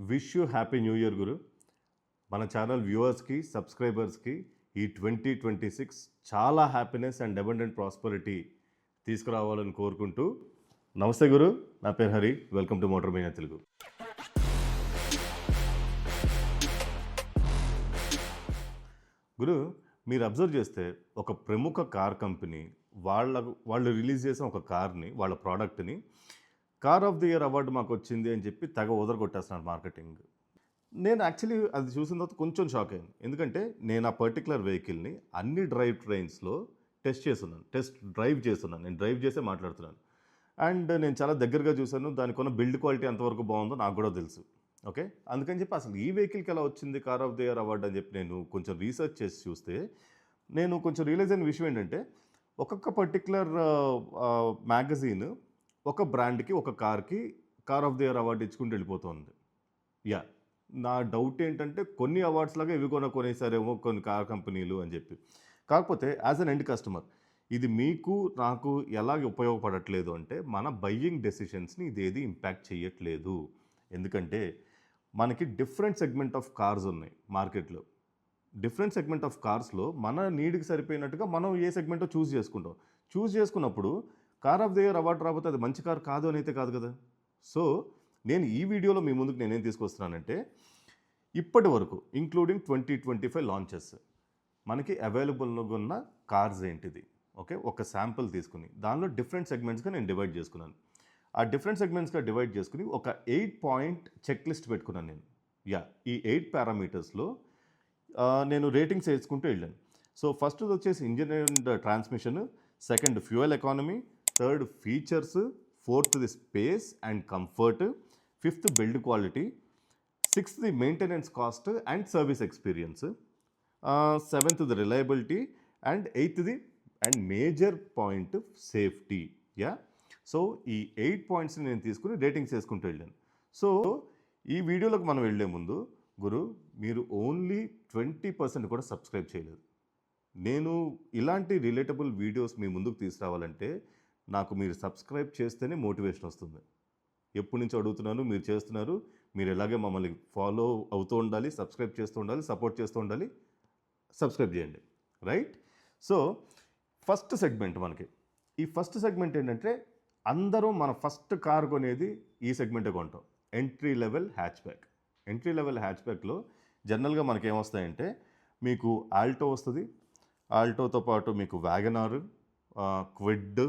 Wish you happy new year గురు. మన channel వ్యూవర్స్కి సబ్స్క్రైబర్స్కి ఈ 2026 చాలా హ్యాపీనెస్ అండ్ అబండెంట్ ప్రాస్పరిటీ తీసుకురావాలని కోరుకుంటూ, నమస్తే గురు, నా పేరు Hari, welcome to motor Meena Telugu. గురు, మీరు అబ్జర్వ్ చేస్తే ఒక ప్రముఖ కార్ కంపెనీ వాళ్ళు రిలీజ్ చేసిన ఒక కార్ని, వాళ్ళ ప్రోడక్ట్ని car of the year award మాకు వచ్చింది అని చెప్పి తెగ కొట్టేస్తున్నారు మార్కెటింగ్. నేను యాక్చువల్లీ అది చూసిన తర్వాత కొంచెం షాక్ అయ్యాను. ఎందుకంటే నేను ఆ పర్టికులర్ వెహికల్ని అన్ని డ్రైవ్ ట్రైన్స్లో టెస్ట్ డ్రైవ్ చేస్తున్నాను. నేను డ్రైవ్ చేసే మాట్లాడుతున్నాను. అండ్ నేను చాలా దగ్గరగా చూశాను. దానికి ఉన్న బిల్డ్ క్వాలిటీ ఎంతవరకు బాగుందో నాకు కూడా తెలుసు. ఓకే, అందుకని చెప్పి అసలు ఈ వెహికల్కి ఎలా వచ్చింది car of the year award అని చెప్పి నేను కొంచెం రీసెర్చ్ చేసి చూస్తే నేను కొంచెం రియలైజ్ అయిన విషయం ఏంటంటే, ఒక్కొక్క పర్టికులర్ మ్యాగజైన్ ఒక బ్రాండ్కి, ఒక కార్కి car of the year award ఇచ్చుకుంటూ వెళ్ళిపోతుంది. యా, నా డౌట్ ఏంటంటే కొన్ని అవార్డ్స్ లాగా ఇవి కొనేసారేమో కొన్ని కార్ కంపెనీలు అని చెప్పి. కాకపోతే యాజ్ అన్ ఎండ్ కస్టమర్ ఇది మీకు నాకు ఎలాగ ఉపయోగపడట్లేదు అంటే, మన బయ్యింగ్ డెసిషన్స్ని ఇదేది ఇంపాక్ట్ చేయట్లేదు. ఎందుకంటే మనకి డిఫరెంట్ సెగ్మెంట్ ఆఫ్ కార్స్ ఉన్నాయి మార్కెట్లో. డిఫరెంట్ సెగ్మెంట్ ఆఫ్ కార్స్లో మన నీడ్కి సరిపోయినట్టుగా మనం ఏ సెగ్మెంటో చూస్ చేసుకున్నప్పుడు car of the year award రాకపోతే అది మంచి కార్ కాదు అని అయితే కాదు కదా. సో నేను ఈ వీడియోలో మీ ముందుకు నేనేం తీసుకొస్తున్నానంటే, ఇప్పటి వరకు ఇంక్లూడింగ్ 2025 లాంచెస్ మనకి అవైలబుల్గా ఉన్న కార్స్ ఏంటిది, ఓకే, ఒక శాంపుల్ తీసుకుని దానిలో డిఫరెంట్ సెగ్మెంట్స్గా నేను డివైడ్ చేసుకున్నాను. ఆ డిఫరెంట్ సెగ్మెంట్స్గా డివైడ్ చేసుకుని ఒక 8 పాయింట్ చెక్ లిస్ట్ పెట్టుకున్నాను నేను. ఈ 8 పారామీటర్స్లో నేను రేటింగ్స్ వేసుకుంటూ వెళ్ళాను. సో ఫస్ట్ వచ్చేసి engine and transmission, second fuel economy, third features, ఫోర్త్ది space and comfort, fifth build quality, సిక్స్త్ది maintenance cost and service experience, సెవెంత్ది రిలయబిలిటీ అండ్ ఎయిత్ది and major point safety. So ఈ 8 పాయింట్స్ని నేను తీసుకుని రేటింగ్స్ వేసుకుంటూ వెళ్ళాను. సో ఈ వీడియోలోకి మనం వెళ్ళే ముందు గురు, మీరు ఓన్లీ 20% కూడా సబ్స్క్రైబ్ చేయలేదు. నేను ఇలాంటి రిలేటబుల్ వీడియోస్ మీ ముందుకు తీసుకురావాలంటే నాకు మీరు సబ్స్క్రైబ్ చేస్తేనే మోటివేషన్ వస్తుంది. ఎప్పటి నుంచి అడుగుతున్నాను, మీరు చేస్తున్నారు. మీరు ఎలాగే మమ్మల్ని ఫాలో అవుతూ ఉండాలి, సబ్స్క్రైబ్ చేస్తూ ఉండాలి, సపోర్ట్ చేస్తూ ఉండాలి. సబ్స్క్రైబ్ చేయండి, రైట్? సో ఫస్ట్ సెగ్మెంట్ మనకి, ఈ ఫస్ట్ సెగ్మెంట్ ఏంటంటే, అందరూ మన ఫస్ట్ కార్ కొనేది ఈ సెగ్మెంటే కొంటాం, entry level hatch back. Entry level hatch బ్యాక్లో జనరల్గా మనకి ఏమొస్తాయంటే, మీకు ఆల్టో వస్తుంది, ఆల్టోతో పాటు మీకు వ్యాగనార్, క్విడ్,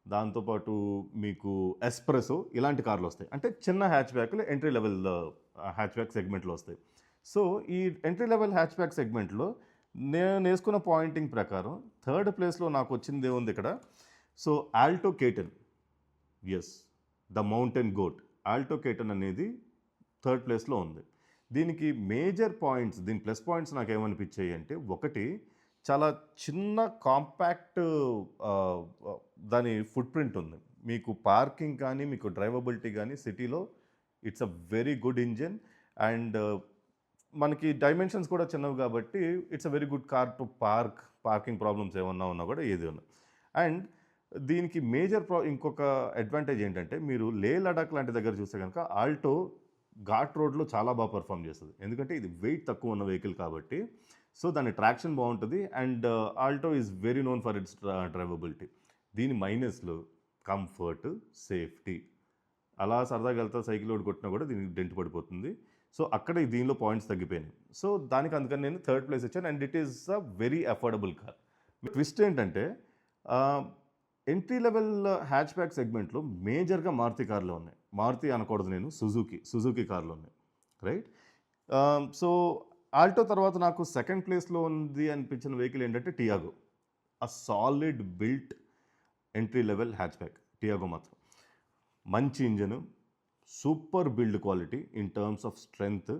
దాంతోపాటు మీకు ఎస్ప్రెసో, ఇలాంటి కార్లు వస్తాయి. అంటే చిన్న హ్యాచ్ బ్యాక్లు ఎంట్రీ లెవెల్ హ్యాచ్ బ్యాక్ సెగ్మెంట్లో వస్తాయి. సో ఈ ఎంట్రీ లెవెల్ హ్యాచ్ బ్యాక్ సెగ్మెంట్లో నేను వేసుకున్న పాయింటింగ్ ప్రకారం థర్డ్ ప్లేస్లో నాకు వచ్చింది ఏముంది ఇక్కడ. So Alto K ten, yes, the mountain goat, Alto K ten అనేది థర్డ్ ప్లేస్లో ఉంది. దీనికి మేజర్ పాయింట్స్, దీని ప్లస్ పాయింట్స్ నాకు ఏమనిపించాయి అంటే, ఒకటి చాలా చిన్న కాంపాక్ట్ దాని ఫుట్ ప్రింట్ ఉంది. మీకు పార్కింగ్ కానీ, మీకు డ్రైవబిలిటీ కానీ సిటీలో it's a very good engine. And మనకి డైమెన్షన్స్ కూడా చిన్నవి కాబట్టి it's a very good car to parking problems ఏమన్నా ఉన్నా కూడా ఏది ఉన్నా. అండ్ దీనికి మేజర్ ఇంకొక అడ్వాంటేజ్ ఏంటంటే, మీరు లే లడాక్ లాంటి దగ్గర చూస్తే కనుక ఆల్టో ఘాట్ రోడ్లో చాలా బాగా పర్ఫామ్ చేస్తుంది. ఎందుకంటే ఇది వెయిట్ తక్కువ ఉన్న వెహికల్ కాబట్టి. సో దాని ట్రాక్షన్ బాగుంటుంది. And Alto is very known for it's drivability. దీని మైనస్లు కంఫర్ట్, సేఫ్టీ. అలా సరదాగా వెళ్తా సైకిల్ రోడ్ కొట్టినా కూడా దీనికి డెంట్ పడిపోతుంది. సో అక్కడ దీనిలో పాయింట్స్ తగ్గిపోయినాయి. సో దానికి అందుకని నేను థర్డ్ ప్లేస్ ఇచ్చాను. And it is a very affordable car. Twist ఏంటంటే, ఎంట్రీ లెవెల్ హ్యాచ్ బ్యాక్ సెగ్మెంట్లో మేజర్గా మారుతి కార్లు ఉన్నాయి. మారుతి అనకూడదు, నేను సుజుకి కార్లు ఉన్నాయి, రైట్? సో ఆల్టో తర్వాత నాకు సెకండ్ ప్లేస్లో ఉంది అనిపించిన వెహికల్ ఏంటంటే టియాగో. ఆ solid built entry level hatch back Tiago మాత్రం. మంచి engine, super build quality in terms of strength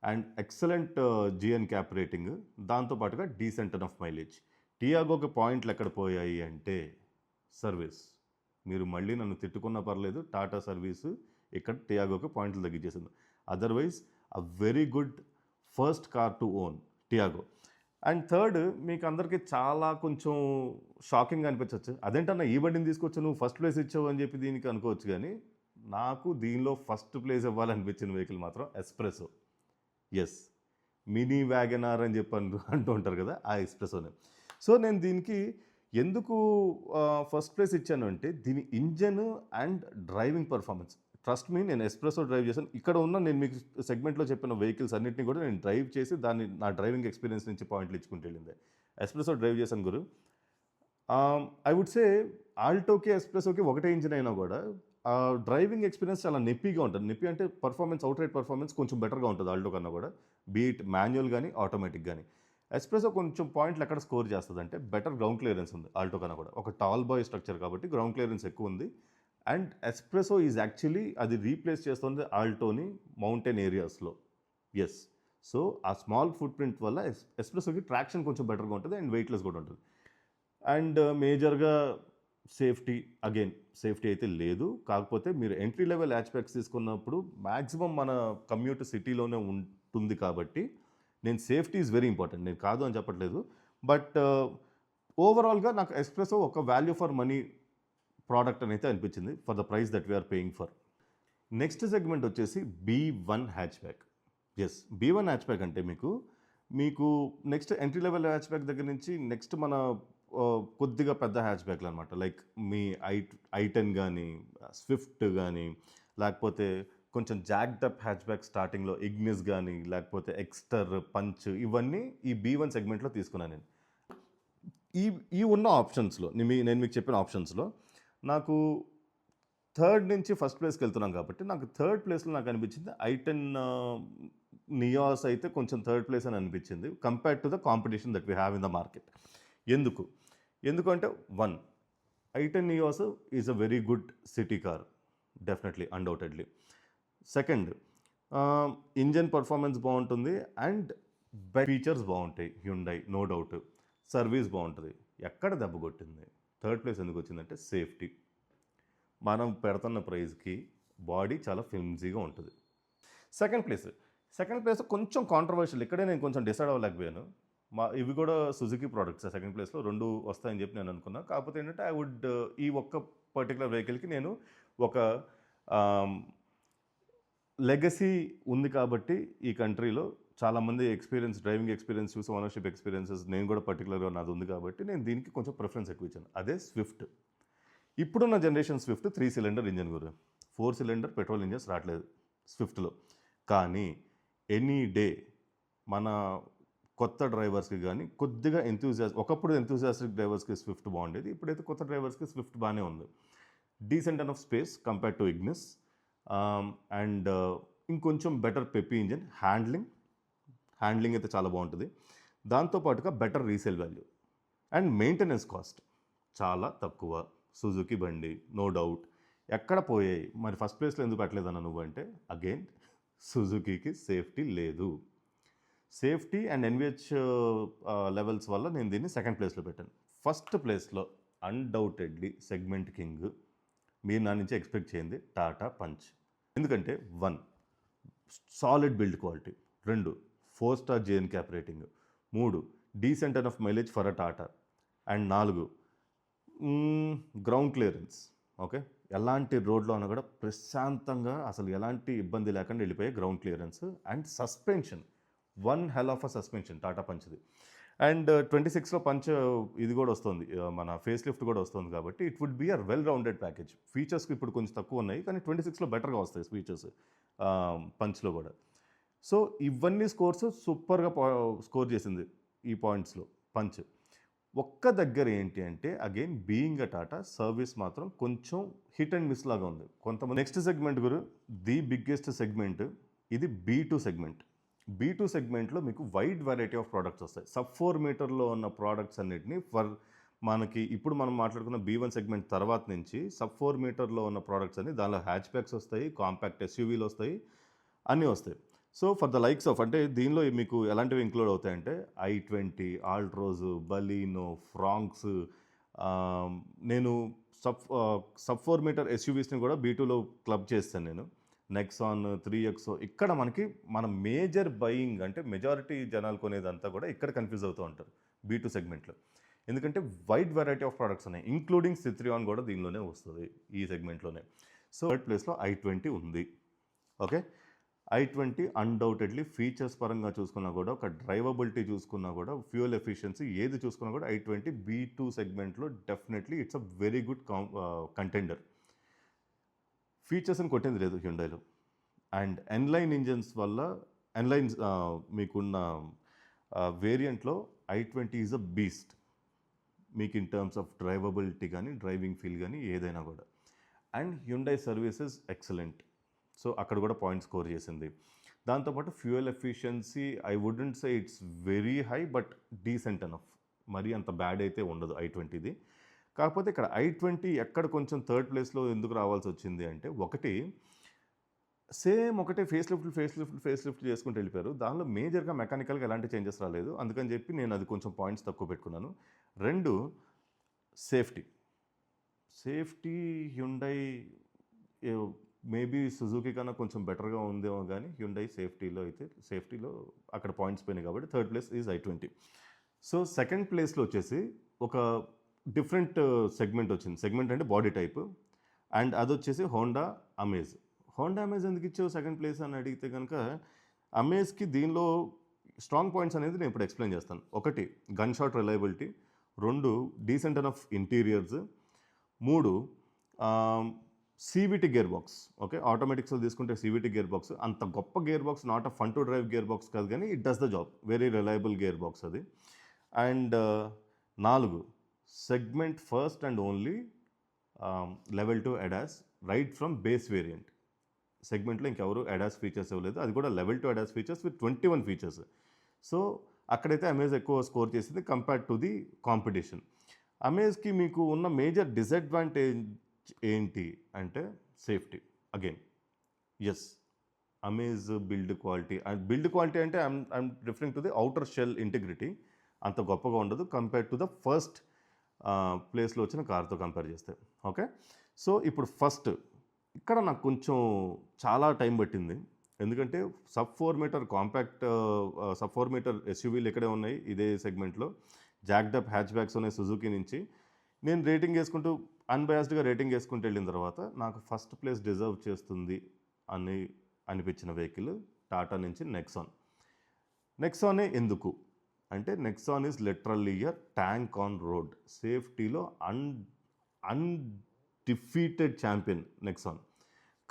and excellent GN cap rating, దాంతోపాటుగా డీసెంట్ ఆఫ్ మైలేజ్. టియాగోకి పాయింట్లు ఎక్కడ పోయాయి అంటే సర్వీస్. మీరు మళ్ళీ నన్ను తిట్టుకున్నా పర్లేదు, టాటా సర్వీసు ఇక్కడ టియాగోకి పాయింట్లు తగ్గించేసింది. Otherwise a very good first car to own Tiago. And third, మీకు అందరికీ చాలా కొంచెం షాకింగ్ అనిపించవచ్చు, అదేంటన్నా ఈ బండిని తీసుకొచ్చి నువ్వు ఫస్ట్ ప్లేస్ ఇచ్చావు అని చెప్పి దీనికి అనుకోవచ్చు. కానీ నాకు దీనిలో ఫస్ట్ ప్లేస్ ఇవ్వాలనిపించిన వెహికల్ మాత్రం ఎస్ప్రెసో. యెస్. మినీ వ్యాగనార్ అని చెప్పి అంటూ ఉంటారు కదా! ఆ ఎస్ప్రెసోనే. సో, నేను దీనికి ఎందుకు ఫస్ట్ ప్లేస్ ఇచ్చాను అంటే, దీని engine and driving performance. Trust me, నేను ఎస్ప్రెసో డ్రైవ్ చేశాను. ఇక్కడ ఉన్న నేను మీకు సెగ్మెంట్‌లో చెప్పిన వెహికల్స్ అన్నిటిని కూడా నేను డ్రైవ్ చేసి దాన్ని నా డ్రైవింగ్ ఎక్స్‌పీరియన్స్ నుంచి పాయింట్లు ఇచ్చుకుంటూ వెళ్ళిందే. ఎస్ప్రెసో డ్రైవ్ చేశాను గురు. ఐ వుడ్ సే ఆల్టోకి, ఎస్ప్రెసోకి ఒకటే ఇంజిన్ అయినా కూడా డ్రైవింగ్ ఎక్స్పీరియన్స్ చాలా నెప్పీగా ఉంటుంది. నెప్పి అంటే పర్ఫార్మెన్స్, అవుట్‌రైట్ పర్ఫార్మెన్స్ కొంచెం బెటర్‌గా ఉంటుంది ఆల్టో కన్నా కూడా. బీ ఇట్ మాన్యువల్ గానీ, ఆటోమేటిక్ గానీ. ఎస్ప్రెసో కొంచెం పాయింట్లు ఎక్కడ స్కోర్ చేస్తదంటే, బెటర్ గ్రౌండ్ క్లియరెన్స్ ఉంది ఆల్టో కన్నా కూడా. ఒక టాల్ బాయ్ స్ట్రక్చర్ కాబట్టి గ్రౌండ్ క్లియరెన్స్ ఎక్కువ ఉంది. అండ్ ఎస్ప్రెసో ఈజ్ యాక్చువల్లీ అది రీప్లేస్ చేస్తుంది ఆల్టోని మౌంటైన్ ఏరియాస్‌లో. యెస్. సో, ఆ స్మాల్ ఫుట్ ప్రింట్ వల్ల ఎస్ప్రెసోకి ట్రాక్షన్ కొంచెం బెటర్‌గా ఉంటుంది అండ్ వెయిట్‌లెస్ కూడా ఉంటుంది. అండ్ మేజర్‌గా సేఫ్టీ, అగైన్ సేఫ్టీ అయితే లేదు. కాకపోతే మీరు ఎంట్రీ లెవెల్ హ్యాచ్‌బ్యాక్స్ తీసుకున్నప్పుడు మాక్సిమం మన కమ్యూట్ సిటీలోనే ఉంటుంది కాబట్టి, నేను సేఫ్టీ ఈజ్ వెరీ ఇంపార్టెంట్. నేను కాదు అని చెప్పట్లేదు. బట్ ఓవరాల్‌గా నాకు ఎస్ప్రెసో ఒక వాల్యూ ఫర్ మనీ ప్రోడక్ట్ అని అయితే అనిపించింది. For the price that we are paying for. Next segment వచ్చేసి B1 hatchback. Yes. B1 hatchback అంటే మీకు నెక్స్ట్ ఎంట్రీ లెవెల్ హ్యాచ్‌బ్యాక్ దగ్గర నుంచి నెక్స్ట్ మన కొద్దిగా పెద్ద హ్యాచ్‌బ్యాక్‌లు అనమాట. లైక్ మీ ఐ10 గానీ, స్విఫ్ట్ గానీ, లేకపోతే కొంచెం జాక్డ్ అప్ హ్యాచ్‌బ్యాక్ స్టార్టింగ్‌లో ఇగ్నిస్ గానీ, లేకపోతే ఎక్స్టర్, పంచ్ ఇవన్నీ ఈ B1 సెగ్మెంట్‌లో తీసుకున్నాను నేను. ఈ ఈ ఉన్న ఆప్షన్స్‌లో నేను మీకు చెప్పిన ఆప్షన్స్‌లో నాకు థర్డ్ నుంచి ఫస్ట్ ప్లేస్‌కి వెళ్తున్నాం కాబట్టి, నాకు థర్డ్ ప్లేస్‌లో నాకు అనిపించింది ఐ10 నియాస్ అయితే కొంచెం థర్డ్ ప్లేస్ అని అనిపించింది. Compared to the competition that we have in the market. ఎందుకు? ఎందుకంటే 1, ఐ10 Nios is a very good city car. Definitely, undoubtedly. Second, engine performance బాగుంటుంది అండ్ ఫీచర్స్ బాగుంటాయి హ్యుండై, నో డౌట్. సర్వీస్ బాగుంటుంది. ఎక్కడ దెబ్బ కొట్టింది? థర్డ్ ప్లేస్ ఎందుకు వచ్చిందంటే సేఫ్టీ. మనం పెడుతున్న ప్రైస్‌కి బాడీ చాలా ఫ్లిమ్జీగా ఉంటుంది. సెకండ్ ప్లేస్ కొంచెం కాంట్రవర్షియల్. ఇక్కడే నేను కొంచెం డిసైడ్ అవ్వలేకపోయాను. ఇవి కూడా సుజుకి ప్రోడక్ట్స్. సెకండ్ ప్లేస్‌లో 2 వస్తాయని చెప్పి నేను అనుకున్నా. కాకపోతే ఏంటంటే ఐ వుడ్ ఈ ఒక్క పర్టిక్యులర్ వెహికల్‌కి నేను ఒక లెగసీ ఉంది కాబట్టి ఈ కంట్రీలో చాలామంది డ్రైవింగ్ ఎక్స్పీరియన్స్ చూసి ఓనర్‌షిప్ ఎక్స్పీరియన్సెస్ నేను కూడా పర్టిక్యులర్‌గా నాది ఉంది కాబట్టి నేను దీనికి కొంచెం ప్రిఫరెన్స్ ఎక్కువ ఇచ్చాను. అదే స్విఫ్ట్. ఇప్పుడున్న జనరేషన్ స్విఫ్ట్ 3 సిలిండర్ ఇంజిన్ గురు. 4 సిలిండర్ పెట్రోల్ ఇంజిన్స్ రావట్లేదు స్విఫ్ట్‌లో. కానీ ఎనీ డే మన కొత్త డ్రైవర్స్‌కి గానీ కొద్దిగా ఒకప్పుడు ఎంతూజియాస్టిక్ డ్రైవర్స్‌కి స్విఫ్ట్ బాగుండేది. ఇప్పుడైతే కొత్త డ్రైవర్స్‌కి స్విఫ్ట్ బాగానే ఉంది. Decent enough space compared to Ignis. And ఇంకొంచెం బెటర్ పెప్పీ ఇంజిన్. హ్యాండ్లింగ్ అయితే చాలా బాగుంటుంది. దాంతో పాటుగా better resale value and maintenance cost చాలా తక్కువ. సుజుకి బండి, నో డౌట్. ఎక్కడ పోయాయి మరి ఫస్ట్ ప్లేస్‌లో ఎందుకు పెట్టలేదన్న నువ్వు అంటే, అగైన్ సుజుకీకి సేఫ్టీ లేదు. సేఫ్టీ అండ్ ఎన్విహెచ్ లెవెల్స్ వల్ల నేను దీన్ని సెకండ్ ప్లేస్‌లో పెట్టాను. ఫస్ట్ ప్లేస్‌లో అన్‌డౌటెడ్లీ సెగ్మెంట్ కింగ్ మీరు నా నుంచి ఎక్స్పెక్ట్ చేయండి టాటా పంచ్. ఎందుకంటే 1, solid build quality. 2, 4 star JNCAP rating. 3, decent enough mileage for a Tata. And 4, ground clearance. Okay, ఎలాంటి రోడ్లో అన్నా కూడా ప్రశాంతంగా అసలు ఎలాంటి ఇబ్బంది లేకుండా వెళ్ళిపోయే ground clearance. And suspension, 1 hell of a suspension Tata పంచ్ది. అండ్ 26లో పంచ్ ఇది కూడా వస్తుంది, మన ఫేస్ లిఫ్ట్ కూడా వస్తుంది కాబట్టి it would be a well rounded package. ఫీచర్స్కి ఇప్పుడు కొంచెం తక్కువ ఉన్నాయి కానీ 26లో బెటర్గా వస్తాయి ఫీచర్స్ పంచ్లో కూడా. సో ఇవన్నీ స్కోర్స్ సూపర్గా స్కోర్ చేసింది ఈ పాయింట్స్లో పంచ్. ఒక్క దగ్గర ఏంటి అంటే again being a Tata service మాత్రం కొంచెం హిట్ అండ్ మిస్ లాగా ఉంది. కొంతమంది next segment Guru, the biggest segment ఇది B2 సెగ్మెంట్. B2 సెగ్మెంట్లో మీకు వైడ్ వెరైటీ ఆఫ్ ప్రోడక్ట్స్ వస్తాయి. sub-4 మీటర్లో ఉన్న ప్రోడక్ట్స్ అన్నిటిని మనకి ఇప్పుడు మనం మాట్లాడుకున్న B1 సెగ్మెంట్ తర్వాత నుంచి sub-4 మీటర్లో ఉన్న ప్రోడక్ట్స్ అన్ని దానిలో హ్యాచ్ బ్యాక్స్ వస్తాయి, కాంపాక్ట్ SUVలు వస్తాయి, అన్నీ వస్తాయి. So for the likes of అంటే దీనిలో మీకు ఎలాంటివి ఇంక్లూడ్ అవుతాయంటే i20, ఆల్ట్రోజ్, బలీనో, ఫ్రాంక్స్. నేను sub-4 మీటర్ SUVస్ని కూడా B2లో క్లబ్ చేస్తాను నేను. Nexon, 3XO. ఇక్కడ మన మేజర్ బయింగ్ అంటే మెజారిటీ జనాలు కొనేదంతా కూడా ఇక్కడ కన్ఫ్యూజ్ అవుతూ ఉంటారు B2 సెగ్మెంట్లో. ఎందుకంటే వైడ్ వెరైటీ ఆఫ్ ప్రోడక్ట్స్ ఉన్నాయి, ఇంక్లూడింగ్ సిత్రియాన్ కూడా దీనిలోనే వస్తుంది ఈ సెగ్మెంట్లోనే. సో థర్డ్ ప్లేస్లో i20 ఉంది. ఓకే, i20 అన్డౌటెడ్లీ ఫీచర్స్ పరంగా చూసుకున్నా కూడా, ఒక డ్రైవబిలిటీ చూసుకున్నా కూడా, ఫ్యూయల్ ఎఫిషియన్సీ ఏది చూసుకున్నా కూడా i20 B2 సెగ్మెంట్లో definitely it's a very good contender. ఫీచర్స్ని కొట్టింది లేదు హ్యుండైలో. అండ్ ఎన్లైన్ ఇంజన్స్ వల్ల ఎన్లైన్స్ మీకున్న వేరియంట్లో i20 ఈజ్ అ బీస్ట్ మీకు ఇన్ టర్మ్స్ ఆఫ్ డ్రైవబిలిటీ కానీ, డ్రైవింగ్ ఫీల్ కానీ ఏదైనా కూడా. And Hyundai services excellent. So అక్కడ కూడా పాయింట్ స్కోర్ చేసింది. దాంతోపాటు fuel efficiency I wouldn't say it's very high, but decent enough. మరీ అంత బ్యాడ్ అయితే ఉండదు i20ది. కాకపోతే ఇక్కడ i20 ఎక్కడ కొంచెం థర్డ్ ప్లేస్లో ఎందుకు రావాల్సి వచ్చింది అంటే, ఒకటి సేమ్ ఒకటే ఫేస్ లిఫ్ట్ చేసుకుంటూ వెళ్ళిపోయారు. దానిలో మేజర్గా మెకానికల్గా ఎలాంటి చేంజెస్ రాలేదు. అందుకని చెప్పి నేను అది కొంచెం పాయింట్స్ తక్కువ పెట్టుకున్నాను. 2, సేఫ్టీ హ్యుండై మేబీ సుజుకి కన్నా కొంచెం బెటర్గా ఉందేమో, కానీ హ్యుండై సేఫ్టీలో అక్కడ పాయింట్స్ పోయినాయి కాబట్టి third place is i20. So second ప్లేస్లో వచ్చేసి ఒక డిఫరెంట్ సెగ్మెంట్ వచ్చింది. సెగ్మెంట్ అంటే బాడీ టైప్. అండ్ అది వచ్చేసి హోండా అమేజ్ ఎందుకు ఇచ్చావు సెకండ్ ప్లేస్ అని అడిగితే కనుక, అమేజ్కి దీనిలో స్ట్రాంగ్ పాయింట్స్ అనేది నేను ఇప్పుడు ఎక్స్ప్లెయిన్ చేస్తాను. 1, gun shot reliability. 2, decent enough interiors. 3, CVT gear box. Okay, ఆటోమేటిక్స్లో తీసుకుంటే CVT గేర్ బాక్స్ అంత గొప్ప gear box, not a fun to drive gear box కాదు, కానీ it does the job. Very reliable gear box అది. And 4, segment first and only level 2 ADAS right from base variant. సెగ్మెంట్లో ఇంకెవరు ADAS features ఇవ్వలేదు, అది కూడా level 2 ADAS features with 21 features. So అక్కడైతే Amaze ఎక్కువ స్కోర్ చేసింది కంపేర్డ్ టు ది కాంపిటీషన్. అమేజ్కి మీకు ఉన్న మేజర్ డిసడ్వాంటేజ్ ఏంటి అంటే safety. Again yes, Amaze build quality అంటే I'm referring to the outer shell integrity అంత గొప్పగా ఉండదు కంపేర్డ్ టు ద ఫస్ట్ ప్లేస్లో వచ్చిన కార్తో కంపేర్ చేస్తే. ఓకే, సో ఇప్పుడు ఫస్ట్ ఇక్కడ నాకు కొంచెం చాలా టైం పట్టింది. ఎందుకంటే sub 4 meter compact sub 4 meter ఎస్యూవీలు ఇక్కడే ఉన్నాయి ఇదే సెగ్మెంట్లో. జాక్డప్ హ్యాచ్ బ్యాగ్స్ ఉన్నాయి సుజుకి నుంచి. నేను రేటింగ్ వేసుకుంటూ అన్బయాస్డ్గా రేటింగ్ వేసుకుంటూ వెళ్ళిన తర్వాత నాకు ఫస్ట్ ప్లేస్ డిజర్వ్ చేస్తుంది అని అనిపించిన వెహికల్ టాటా నుంచి నెక్సానే. ఎందుకు అంటే Nexon is literally a tank on road. సేఫ్టీలో అన్డిఫీటెడ్ ఛాంపియన్ నెక్సాన్.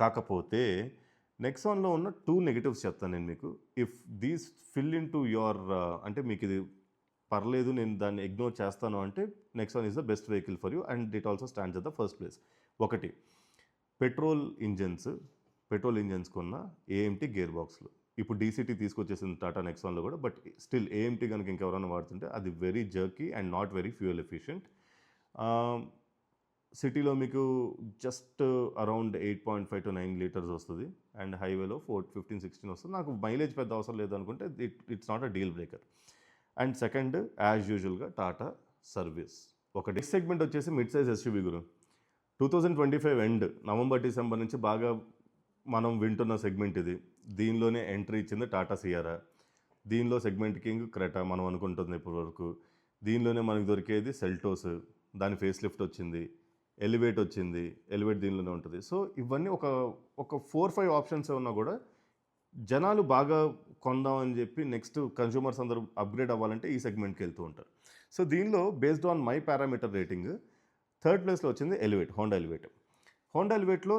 కాకపోతే నెక్సాన్లో ఉన్న 2 నెగిటివ్స్ చెప్తాను నేను మీకు. If these fill in to your అంటే మీకు ఇది పర్లేదు, నేను దాన్ని ఇగ్నోర్ చేస్తాను అంటే Nexon is the best vehicle for you and it also stands at the first place. 1, petrol ఇంజన్స్కి ఉన్న AMT గేర్ బాక్స్లు. ఇప్పుడు DCT తీసుకొచ్చేసింది టాటా నెక్సాన్లో కూడా, బట్ స్టిల్ AMT కనుక ఇంకెవరైనా వాడుతుంటే అది very jerky and not very fuel efficient. సిటీలో మీకు జస్ట్ అరౌండ్ 8.5 to 9 లీటర్స్ వస్తుంది అండ్ హైవేలో 15-16 వస్తుంది. నాకు మైలేజ్ పెద్ద అవసరం లేదు అనుకుంటే it's not a deal breaker. And second, as యూజువల్గా టాటా సర్వీస్. ఒకటి సెగ్మెంట్ వచ్చేసి మిడ్ సైజ్ ఎస్యూవీ గురు. 2025 ఎండ్ నవంబర్-డిసెంబర్ నుంచి బాగా మనం వింటున్న సెగ్మెంట్ ఇది. దీనిలోనే ఎంట్రీ ఇచ్చింది టాటా సియారా. దీనిలో సెగ్మెంట్ కింగ్ క్రెటా మనం అనుకుంటుంది ఇప్పటివరకు. దీనిలోనే మనకు దొరికేది సెల్టోస్, దాని ఫేస్ లిఫ్ట్ వచ్చింది. ఎలివేట్ దీనిలోనే ఉంటుంది. సో ఇవన్నీ ఒక 4-5 ఆప్షన్స్ ఉన్నా కూడా జనాలు బాగా కొందామని చెప్పి నెక్స్ట్ కన్జ్యూమర్స్ అందరూ అప్గ్రేడ్ అవ్వాలంటే ఈ సెగ్మెంట్కి వెళ్తూ ఉంటారు. సో దీనిలో based on my parameter rating third ప్లేస్లో వచ్చింది హోండా ఎలివేట్లో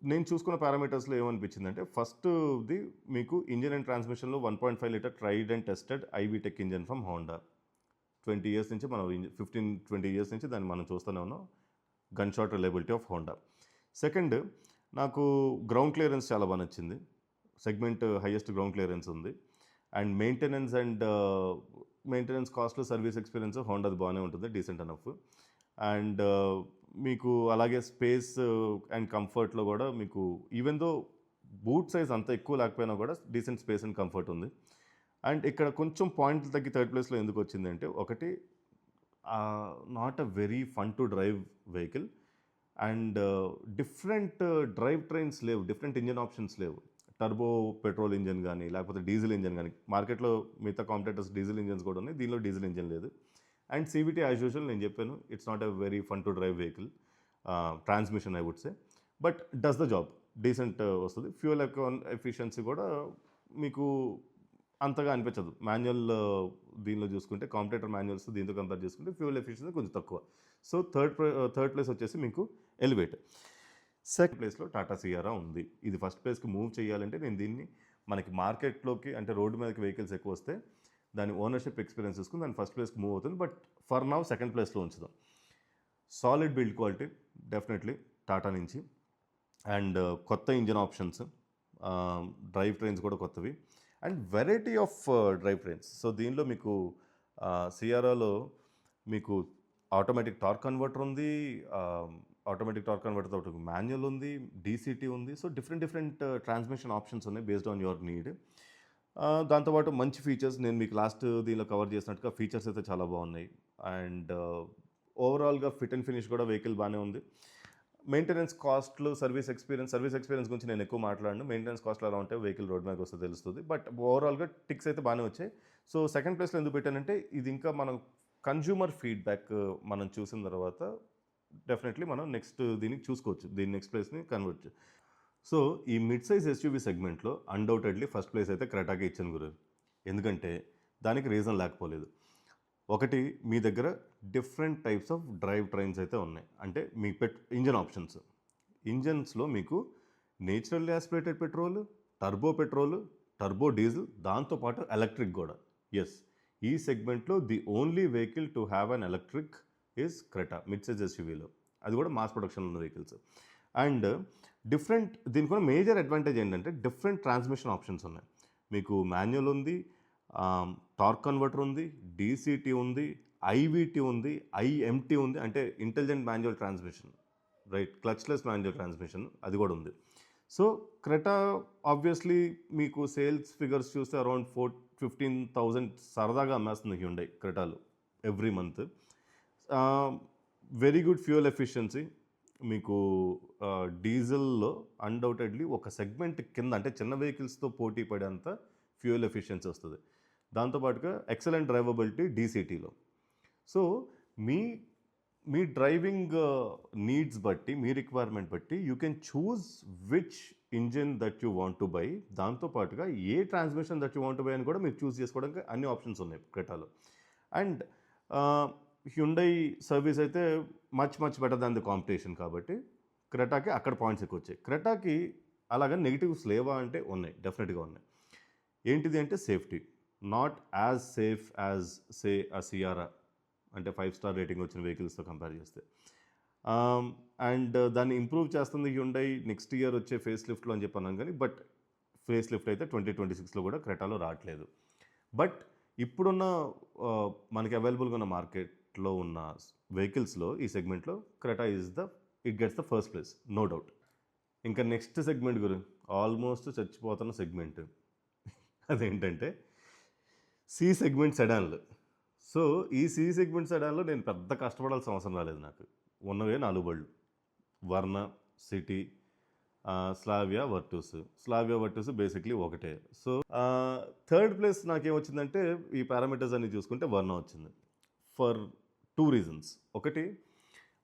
నేను చూసుకున్న పారామీటర్స్లో ఏమనిపించిందంటే, ఫస్ట్ది మీకు ఇంజిన్ అండ్ ట్రాన్స్మిషన్లో 1.5 litre tried and tested i VTEC engine from Honda. 20 years నుంచి మనం 15-20 years నుంచి దాన్ని మనం చూస్తూనే ఉన్నాం. Gun shot reliability of Honda. Second, నాకు గ్రౌండ్ క్లియరెన్స్ చాలా బాగా నచ్చింది. సెగ్మెంట్ హైయెస్ట్ గ్రౌండ్ క్లియరెన్స్ ఉంది. And maintenance cost, service experience హోండాది బాగానే ఉంటుంది, డీసెంట్ ఎనఫ్. అండ్ మీకు అలాగే స్పేస్ అండ్ కంఫర్ట్లో కూడా మీకు ఈవెన్ దో బూట్ సైజ్ అంత ఎక్కువ లేకపోయినా కూడా డీసెంట్ స్పేస్ అండ్ కంఫర్ట్ ఉంది. అండ్ ఇక్కడ కొంచెం పాయింట్లు తగ్గి థర్డ్ ప్లేస్లో ఎందుకు వచ్చిందంటే, ఒకటి not a very fun to drive vehicle and different drive trains లేవు, డిఫరెంట్ ఇంజన్ ఆప్షన్స్ లేవు. టర్బో పెట్రోల్ ఇంజన్ కానీ లేకపోతే డీజిల్ ఇంజన్ కానీ, మార్కెట్లో మిగతా కాంపిటేటర్స్ డీజిల్ ఇంజన్స్ కూడా ఉన్నాయి, దీనిలో డీజిల్ ఇంజన్ లేదు. అండ్ CVT యాజ్ యూజువల్ నేను చెప్పాను, it's not a very fun to drive vehicle. Transmission I would say. But does the job, decent వస్తుంది. ఫ్యూయల్ ఎఫిషియన్సీ కూడా మీకు అంతగా అనిపించదు. మాన్యువల్ దీనిలో చూసుకుంటే కాంపిటేటర్ మాన్యువల్స్ దీంతో కంపేర్ చేసుకుంటే ఫ్యూయల్ ఎఫిషియన్సీ కొంచెం తక్కువ. సో థర్డ్ ప్లేస్ వచ్చేసి మీకు ఎలివేట్. సెకండ్ ప్లేస్లో టాటా సియారా ఉంది. ఇది ఫస్ట్ ప్లేస్కి మూవ్ చేయాలంటే నేను దీన్ని మనకి మార్కెట్లోకి అంటే రోడ్డు మీదకి వెహికల్స్ ఎక్కువ వస్తే దాని ఓనర్షిప్ ఎక్స్పీరియన్స్ తీసుకుని దాని ఫస్ట్ ప్లేస్కి మూవ్ అవుతుంది. బట్ ఫర్ నౌ సెకండ్ ప్లేస్లో ఉంచుదాం. Solid build quality definitely Tata నుంచి. అండ్ కొత్త ఇంజిన్ ఆప్షన్స్, డ్రైవ్ ట్రైన్స్ కూడా కొత్తవి and variety of drive trains. So దీనిలో మీకు సియారాలో మీకు ఆటోమేటిక్ టార్క్ కన్వర్టర్ ఉంది, ఆటోమేటిక్ టార్క్ కన్వర్టర్ తోటి మాన్యువల్ ఉంది, డీసీటీ ఉంది. సో డిఫరెంట్ ట్రాన్స్మిషన్ ఆప్షన్స్ ఉన్నాయి బేస్డ్ ఆన్ యువర్ నీడ్. దాంతోపాటు మంచి ఫీచర్స్ నేను మీకు లాస్ట్ దీనిలో కవర్ చేసినట్టుగా ఫీచర్స్ అయితే చాలా బాగున్నాయి. అండ్ ఓవరాల్గా ఫిట్ అండ్ ఫినిష్ కూడా వెహికల్ బాగానే ఉంది. మెయింటెనెన్స్ కాస్ట్లు, సర్వీస్ ఎక్స్పీరియన్స్ గురించి నేను ఎక్కువ మాట్లాడను. మెయింటెనెన్స్ కాస్ట్లు ఎలా ఉంటే వెహికల్ రోడ్ మీద వస్తే తెలుస్తుంది. బట్ ఓవరాల్గా టిక్స్ అయితే బాగానే వచ్చాయి. సో సెకండ్ ప్లేస్లో ఎందుకు పెట్టానంటే ఇది ఇంకా మనం కన్జ్యూమర్ ఫీడ్బ్యాక్ మనం చూసిన తర్వాత డెఫినెట్లీ మనం నెక్స్ట్ దీనికి చూసుకోవచ్చు, దీని నెక్స్ట్ ప్లేస్ని కన్వర్ట్. సో ఈ మిడ్ సైజ్ ఎస్యూవీ సెగ్మెంట్లో అన్డౌటెడ్లీ ఫస్ట్ ప్లేస్ అయితే క్రెటాకి ఇచ్చాను గురు. ఎందుకంటే దానికి రీజన్ లేకపోలేదు. ఒకటి, మీ దగ్గర different types of drive trains అయితే ఉన్నాయి. అంటే మీ ఇంజన్ ఆప్షన్స్, ఇంజన్స్లో మీకు naturally aspirated petrol, turbo diesel, దాంతోపాటు ఎలక్ట్రిక్ కూడా. ఎస్, ఈ సెగ్మెంట్లో the only vehicle to have an electric is Creta mid size ఎస్యూవీలో. అది కూడా మాస్ ప్రొడక్షన్లో ఉన్న వెహికల్స్. అండ్ దీనికి కూడా మేజర్ అడ్వాంటేజ్ ఏంటంటే డిఫరెంట్ ట్రాన్స్మిషన్ ఆప్షన్స్ ఉన్నాయి. మీకు మాన్యువల్ ఉంది, టార్క్ కన్వర్టర్ ఉంది, డీసీటీ ఉంది, ఐవీటీ ఉంది, ఐఎంటీ ఉంది, అంటే intelligent manual transmission, right, clutchless manual transmission అది కూడా ఉంది. సో క్రెటా ఆబ్వియస్లీ మీకు సేల్స్ ఫిగర్స్ చూస్తే అరౌండ్ 15,000 సరదాగా అమ్మేస్తుంది హ్యుండై క్రెటాలు every month. Very good fuel efficiency. మీకు డీజిల్లో అన్డౌటెడ్లీ ఒక సెగ్మెంట్ కింద అంటే చిన్న వెహికల్స్తో పోటీ పడేంత ఫ్యూయల్ ఎఫిషియన్సీ వస్తుంది. దాంతోపాటుగా ఎక్సలెంట్ డ్రైవబిలిటీ డీసీటీలో. సో మీ డ్రైవింగ్ నీడ్స్ బట్టి, మీ రిక్వైర్మెంట్ బట్టి you can choose which engine that you want to buy. దాంతోపాటుగా ఏ transmission that you want to buy అని కూడా మీరు చూస్ చేసుకోవడానికి అన్ని ఆప్షన్స్ ఉన్నాయి క్రెటాలో. అండ్ హ్యుండై సర్వీస్ అయితే much better than the competition. కాబట్టి క్రెటాకి అక్కడ పాయింట్స్ ఎక్కువ వచ్చాయి. క్రెటాకి అలాగని నెగిటివ్స్ లేవా అంటే ఉన్నాయి, డెఫినెట్గా ఉన్నాయి. ఏంటిది అంటే safety, not as safe as say ఆ సియారా, అంటే 5 స్టార్ రేటింగ్ వచ్చిన వెహికల్స్తో కంపేర్ చేస్తే. అండ్ దాన్ని ఇంప్రూవ్ చేస్తుంది హ్యుండై నెక్స్ట్ ఇయర్ వచ్చే ఫేస్ లిఫ్ట్లో అని చెప్పన్నాను. కానీ బట్ ఫేస్ లిఫ్ట్ అయితే 2026లో కూడా క్రెటాలో రావట్లేదు. బట్ ఇప్పుడున్న మనకి అవైలబుల్గా ఉన్న మార్కెట్లో ఉన్న వెహికల్స్లో ఈ సెగ్మెంట్లో Creta it gets the first place, no doubt. ఇంకా నెక్స్ట్ సెగ్మెంట్ గురు ఆల్మోస్ట్ చచ్చిపోతున్న సెగ్మెంట్ అదేంటంటే సి సెగ్మెంట్ సెడాన్లు. సో ఈ సి సెగ్మెంట్ సెడాన్లో నేను పెద్ద కష్టపడాల్సిన అవసరం రాలేదు. నాకు ఉన్నవే 4 బళ్ళు, వర్ణ, సిటీ, స్లావియా వర్టూస్ బేసిక్లీ ఒకటే. సో థర్డ్ ప్లేస్ నాకేమొచ్చిందంటే ఈ పారామీటర్స్ అన్ని చూసుకుంటే వర్ణ వచ్చింది ఫర్ 2 రీజన్స్. ఒకటి,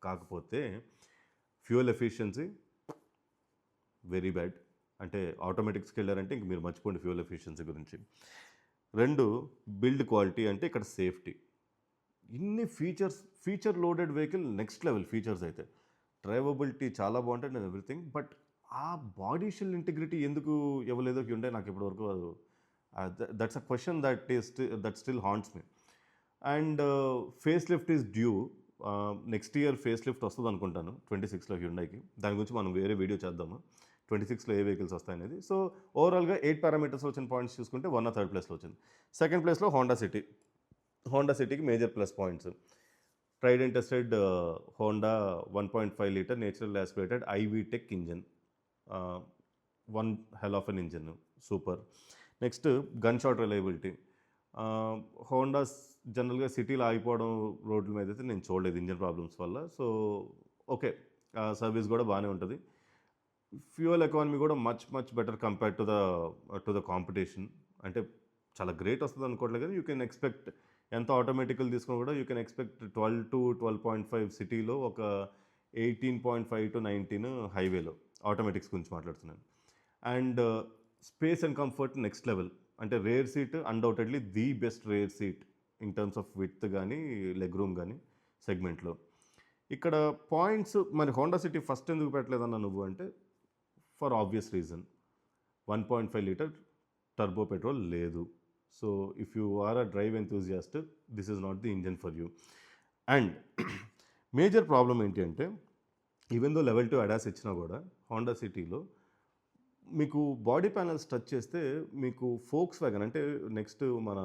కాకపోతే ఫ్యూయల్ ఎఫిషియన్సీ వెరీ బ్యాడ్, అంటే ఆటోమేటిక్స్కి వెళ్ళారంటే ఇంక మీరు మర్చిపోండి ఫ్యూయల్ ఎఫిషియన్సీ గురించి. 2, బిల్డ్ క్వాలిటీ, అంటే ఇక్కడ సేఫ్టీ. ఇన్ని feature loaded vehicle, next level features అయితే. డ్రైవబిలిటీ చాలా బాగుంటుంది అండ్ ఎవ్రీథింగ్. బట్ ఆ బాడీ షెల్ ఇంటిగ్రిటీ ఎందుకు ఇవ్వలేదో హ్యుండై నాకు ఇప్పటివరకు that's a question that still haunts me. And face lift is due. Next year face lift వస్తుంది అనుకుంటాను 26లో హ్యుండైకి. దాని గురించి మనం వేరే వీడియో చేద్దాము 26లో ఏ వెహికల్స్ వస్తాయనేది. సో ఓవరాల్గా 8 పారామీటర్స్ వచ్చిన పాయింట్స్ చూసుకుంటే వర్ణ థర్డ్ ప్లేస్లో వచ్చింది. సెకండ్ ప్లేస్లో హోండా సిటీకి major plus points. Tried and tested Honda 1.5 litre natural aspirated i-VTEC engine, 1 hell of an engine, super. Next gun shot reliability. Honda జనరల్గా సిటీలో ఆగిపోవడం రోడ్ల మీద అయితే నేను చూడలేదు ఇంజిన్ ప్రాబ్లమ్స్ వల్ల. సో ఓకే, సర్వీస్ కూడా బాగానే ఉంటుంది. ఫ్యూయల్ ఎకానమీ కూడా much better compare to the competition. అంటే చాలా గ్రేట్ వస్తుంది అనుకోవట్లేదు, కానీ యూ కెన్ ఎక్స్పెక్ట్ ఎంత ఆటోమేటికల్ తీసుకుని కూడా యూ కెన్ ఎక్స్పెక్ట్ 12 to 12.5 సిటీలో, ఒక 18.5 to 19 హైవేలో. ఆటోమేటిక్స్ గురించి మాట్లాడుతున్నాను. And space and comfort next level. అంటే rear seat undoubtedly the best rear seat in terms of width కానీ లెగ్ రూమ్ కానీ సెగ్మెంట్లో. ఇక్కడ పాయింట్స్ మరి హోండా సిటీ ఫస్ట్ ఎందుకు పెట్టలేదన్నా నువ్వు అంటే for obvious reason 1.5 litre turbo petrol లేదు. So if you are a drive enthusiast this is not the engine for you. And major problem ఏంటి అంటే ఈవెన్ దో లెవెల్ 2 అడాస్ ఇచ్చినా కూడా హోండా సిటీలో మీకు బాడీ ప్యానల్స్ టచ్ చేస్తే మీకు ఫోక్స్ వ్యాగన్ అంటే నెక్స్ట్ మన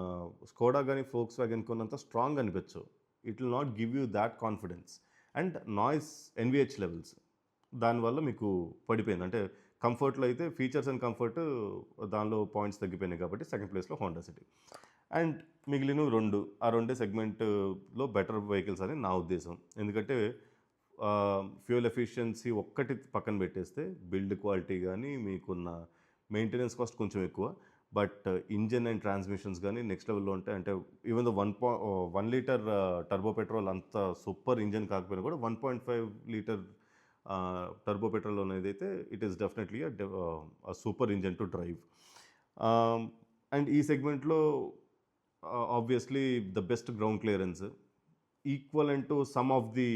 స్కోడా కానీ ఫోక్స్ వ్యాగన్ కొన్నంత స్ట్రాంగ్ అనిపించవు. It will not give you that confidence. And noise NVH levels దానివల్ల మీకు పడిపోయింది. అంటే కంఫర్ట్లో అయితే ఫీచర్స్ అండ్ కంఫర్ట్ దానిలో పాయింట్స్ తగ్గిపోయినాయి కాబట్టి సెకండ్ ప్లేస్లో హోండా సిటీ. అండ్ మిగిలిన రెండే సెగ్మెంట్లో బెటర్ వెహికల్స్ అని నా ఉద్దేశం. ఎందుకంటే ఫ్యూయల్ ఎఫిషియన్సీ ఒక్కటి పక్కన పెట్టేస్తే బిల్డ్ క్వాలిటీ కానీ మీకున్న మెయింటెనెన్స్ కాస్ట్ కొంచెం ఎక్కువ, బట్ ఇంజన్ అండ్ ట్రాన్స్మిషన్స్ కానీ నెక్స్ట్ లెవెల్లో ఉంటాయి. అంటే even the 1 litre turbo petrol అంత సూపర్ ఇంజన్ కాకపోయినా కూడా 1.5 లీటర్ టర్బో పెట్రోల్ అనేది అయితే it is definitely super engine to drive. And ఈ సెగ్మెంట్లో obviously the best ground clearance equivalent to some of the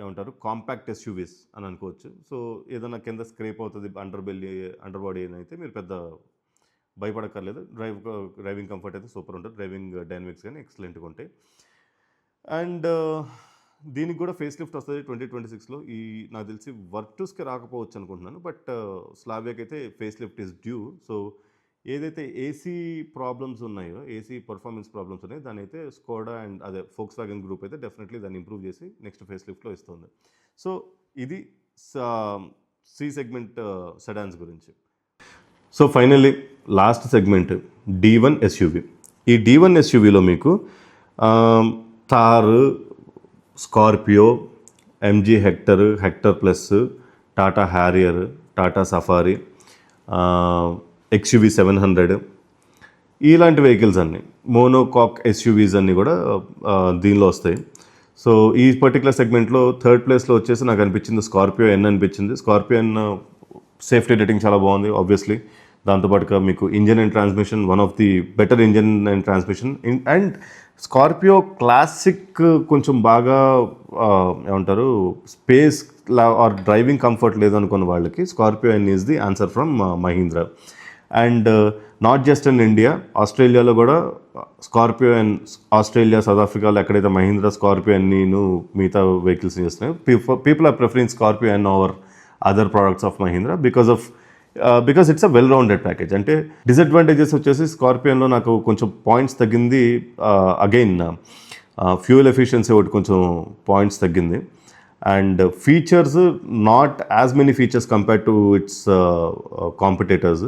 ఏమంటారు కాంపాక్ట్ ఎస్యూవీస్ అని అనుకోవచ్చు. సో ఏదైనా కింద స్క్రేప్ అవుతుంది అండర్ బాడీ అని అయితే మీరు పెద్ద భయపడక్కర్లేదు. డ్రైవింగ్ కంఫర్ట్ అయితే సూపర్ ఉంటుంది. డ్రైవింగ్ డైనమిక్స్ కానీ ఎక్సలెంట్గా ఉంటాయి. అండ్ దీనికి కూడా ఫేస్ లిఫ్ట్ వస్తుంది 2026లో. ఈ నాకు తెలిసి వర్టస్కి రాకపోవచ్చు అనుకుంటున్నాను, బట్ స్లావియాకి అయితే face lift is due. So ఏదైతే ఏసీ ప్రాబ్లమ్స్ ఉన్నాయో, ఏసీ పర్ఫార్మెన్స్ ప్రాబ్లమ్స్ ఉన్నాయో దాని అయితే స్కోడా అండ్ అదే ఫోక్స్ వ్యాగన్ గ్రూప్ అయితే డెఫినెట్లీ దాన్ని ఇంప్రూవ్ చేసి నెక్స్ట్ ఫేస్ లిఫ్ట్లో ఇస్తుంది. సో ఇది సి సెగ్మెంట్ సెడాన్స్ గురించి. So finally last segment D1 SUV. ఈ D1 ఎస్యూవీలో మీకు Thar, Scorpio, MG Hector, Hector plus, Tata Harrier, Tata Safari, XUV 700 ఇలాంటి వెహికల్స్ అన్నీ మోనోకాక్ ఎస్యూవీస్ అన్నీ కూడా దీనిలో వస్తాయి. సో ఈ పర్టికులర్ సెగ్మెంట్లో థర్డ్ ప్లేస్లో వచ్చేసి నాకు అనిపించింది స్కార్పియో ఎన్ అనిపించింది. స్కార్పియో ఎన్ సేఫ్టీ రేటింగ్ చాలా బాగుంది ఆబ్వియస్లీ. దాంతోపాటుగా మీకు engine and transmission one of the better engine and transmission. And Scorpio classic కొంచెం బాగా ఏమంటారు స్పేస్ ఆర్ డ్రైవింగ్ కంఫర్ట్ లేదనుకున్న వాళ్ళకి Scorpio N is the answer from Mahindra. And not just in India, ఆస్ట్రేలియాలో కూడా స్కార్పియో అండ్ ఆస్ట్రేలియా, సౌత్ ఆఫ్రికాలో ఎక్కడైతే Mahindra Scorpio అన్నీను మిగతా వెహికల్స్ చేస్తున్నాయి, people are preferring Scorpio and over other products of Mahindra because it's a well rounded package. అంటే disadvantages వచ్చేసి స్కార్పియోన్లో నాకు కొంచెం పాయింట్స్ తగ్గింది. అగైన్ ఫ్యూయల్ ఎఫిషియన్సీ ఒకటి కొంచెం పాయింట్స్ తగ్గింది. And features not as many features compare to it's competitors.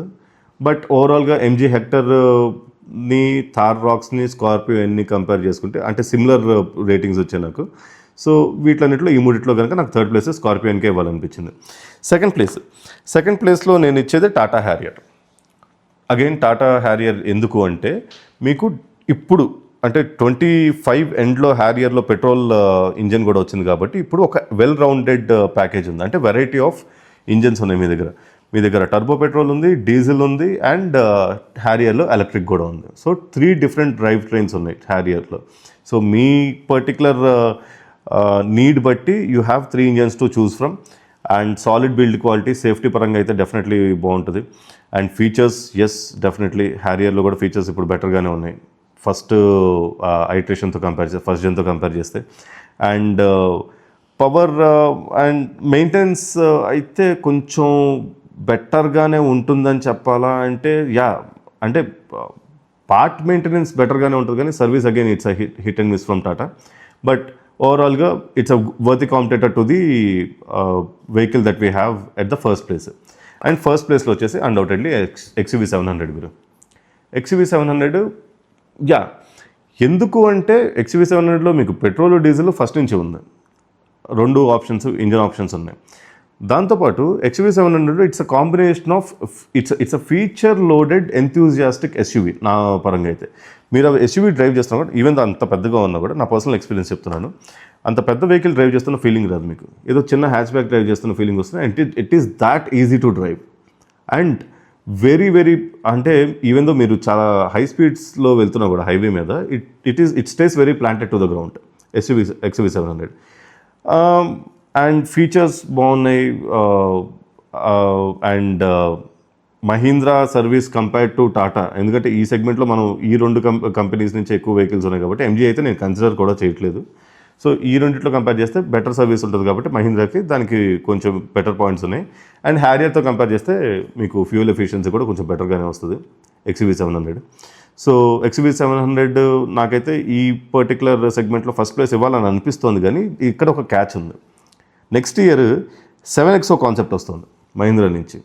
But ఓవరాల్గా ఎంజీ హెక్టర్ని, థార్ రాక్స్ని, స్కార్పియో ఎన్ని కంపేర్ చేసుకుంటే అంటే సిమిలర్ రేటింగ్స్ వచ్చాయి నాకు. సో వీటిలన్నింటిలో ఈ మూడిట్లో కనుక నాకు థర్డ్ ప్లేస్ స్కార్పియోన్కే ఇవ్వాలనిపించింది. సెకండ్ ప్లేస్లో నేను ఇచ్చేది Tata Harrier. Again Tata Harrier ఎందుకు అంటే మీకు ఇప్పుడు అంటే 25 ఎండ్లో హ్యారియర్లో పెట్రోల్ ఇంజన్ కూడా వచ్చింది కాబట్టి ఇప్పుడు ఒక వెల్ రౌండెడ్ ప్యాకేజ్ ఉంది. అంటే వెరైటీ ఆఫ్ ఇంజన్స్ ఉన్నాయి మీ దగ్గర టర్బో పెట్రోల్ ఉంది, డీజిల్ ఉంది, అండ్ హ్యారియర్లో ఎలక్ట్రిక్ కూడా ఉంది. సో 3 డిఫరెంట్ డ్రైవ్ ట్రైన్స్ ఉన్నాయి హ్యారియర్లో. సో మీ పర్టికులర్ నీడ్ బట్టి you have 3 engines to choose from. And solid build quality, safety పరంగా అయితే డెఫినెట్లీ బాగుంటుంది. అండ్ ఫీచర్స్ ఎస్ డెఫినెట్లీ హ్యారియర్లో కూడా ఫీచర్స్ ఇప్పుడు బెటర్గానే ఉన్నాయి ఫస్ట్ ఐట్రేషన్తో ఫస్ట్ జెన్తో కంపేర్ చేస్తే. అండ్ పవర్ అండ్ మెయింటెనెన్స్ అయితే కొంచెం బెటర్గానే ఉంటుందని చెప్పాలా అంటే అంటే పార్ట్ మెయింటెనెన్స్ బెటర్గానే ఉంటుంది కానీ service again it's a hit and miss from Tata. But ఓవరాల్గా it's a worthy competitor to the vehicle that we have at the first place. And first ప్లేస్లో వచ్చేసి అన్డౌటెడ్లీ XUV 700 గురు. XUV 700 ఎందుకు అంటే XUV 700లో మీకు petrol, diesel first నుంచి ఉంది, 2 options engine options ఉన్నాయి. దాంతోపాటు XUV 700 it's a combination of it's a feature loaded enthusiastic SUV. నా పరంగా అయితే మీరు ఎస్యూవీ డ్రైవ్ చేస్తున్నా కూడా ఈవెన్ అంత పెద్దగా ఉన్నా కూడా నా పర్సనల్ ఎక్స్పీరియన్స్ చెప్తున్నాను, అంత పెద్ద వెహికల్ డ్రైవ్ చేస్తున్న ఫీలింగ్ రాదు మీకు. ఏదో చిన్న హ్యాచ్ బ్యాక్ డ్రైవ్ చేస్తున్న ఫీలింగ్ వస్తుంది. And it is that easy to drive. And very very అంటే ఈవెన్ దో మీరు చాలా హై స్పీడ్స్లో వెళ్తున్నా కూడా హైవే మీద it stays very planted to the ground. XUV 700 and features బాగున్నాయి. And Mahindra service compared to Tata, ఎందుకంటే ఈ సెగ్మెంట్లో మనం ఈ రెండు కంపెనీస్ నుంచి ఎక్కువ వెహికల్స్ ఉన్నాయి కాబట్టి ఎంజీ అయితే నేను కన్సిడర్ కూడా చేయట్లేదు. సో ఈ రెండిట్లో కంపేర్ చేస్తే బెటర్ సర్వీస్ ఉంటుంది కాబట్టి మహీంద్రాకి దానికి కొంచెం బెటర్ పాయింట్స్ ఉన్నాయి. అండ్ హ్యారియర్తో కంపేర్ చేస్తే మీకు ఫ్యూయల్ ఎఫిషియన్సీ కూడా కొంచెం బెటర్గానే వస్తుంది ఎక్స్యూవీ 700. సో ఎక్స్యూవీ 700 నాకైతే ఈ పర్టికులర్ సెగ్మెంట్లో ఫస్ట్ ప్లేస్ ఇవ్వాలని అనిపిస్తోంది. కానీ ఇక్కడ ఒక క్యాచ్ ఉంది. నెక్స్ట్ ఇయర్ 7XO కాన్సెప్ట్ వస్తుంది మహీంద్రా నుంచి.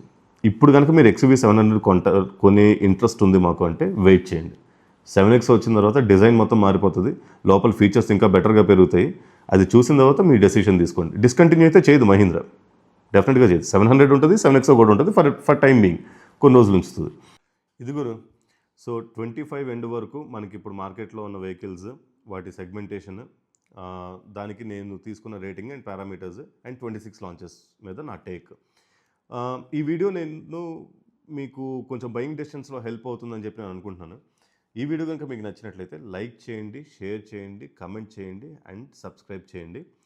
ఇప్పుడు కనుక మీరు ఎక్స్యూవీ 700 కొనే ఇంట్రెస్ట్ ఉంది మాకు అంటే వెయిట్ చేయండి. 7XO వచ్చిన తర్వాత డిజైన్ మొత్తం మారిపోతుంది, లోపల ఫీచర్స్ ఇంకా బెటర్గా పెరుగుతాయి. అది చూసిన తర్వాత మీ డెసిషన్ తీసుకోండి. డిస్కంటిన్యూ అయితే చేయదు మహీంద్రా, డెఫినెట్గా చేయదు. 700 ఉంటుంది, 7XO కూడా ఉంటుంది, ఫర్ టైం బీయింగ్ కొన్ని రోజులు ఉంచుతుంది. ఇది గురు. సో 25 ఎండ్ వరకు మనకి ఇప్పుడు మార్కెట్లో ఉన్న వెహికల్స్, వాటి సెగ్మెంటేషన్, దానికి నేను తీసుకున్న rating and parameters, and 26 launches మీద నా టేక్. ఈ వీడియో నేను మీకు కొంచెం బయింగ్ డెసిషన్స్లో హెల్ప్ అవుతుందని చెప్పి నేను అనుకుంటున్నాను. ఈ వీడియో కనుక మీకు నచ్చినట్లయితే లైక్ చేయండి, షేర్ చేయండి, కమెంట్ చేయండి అండ్ సబ్స్క్రైబ్ చేయండి.